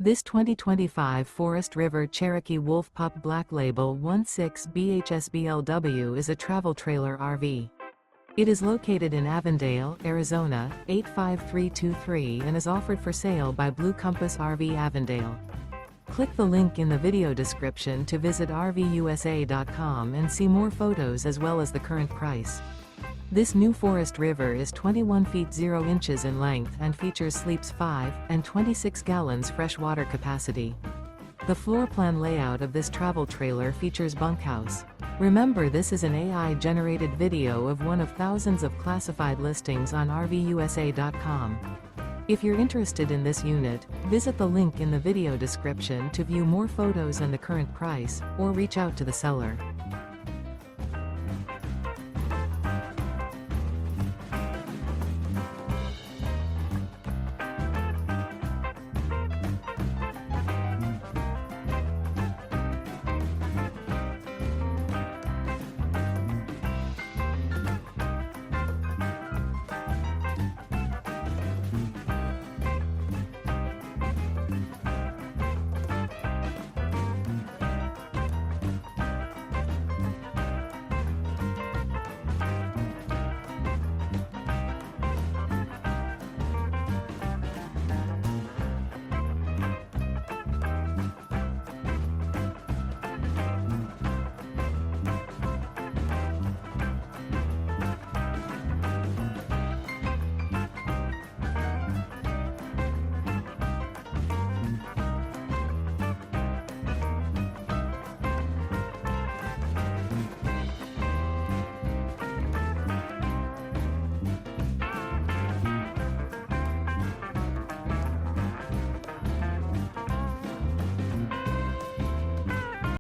This 2025 Forest River Cherokee Wolf Pup Black Label 16BHSBLW is a travel trailer RV. It is located in Avondale, Arizona, 85323 and is offered for sale by Blue Compass RV Avondale. Click the link in the video description to visit RVUSA.com and see more photos as well as the current price. This new Forest River is 21 feet 0 inches in length and features sleeps 5 and 26 gallons fresh water capacity. The floor plan layout of this travel trailer features bunkhouse. Remember, this is an AI-generated video of one of thousands of classified listings on RVUSA.com. If you're interested in this unit, visit the link in the video description to view more photos and the current price, or reach out to the seller.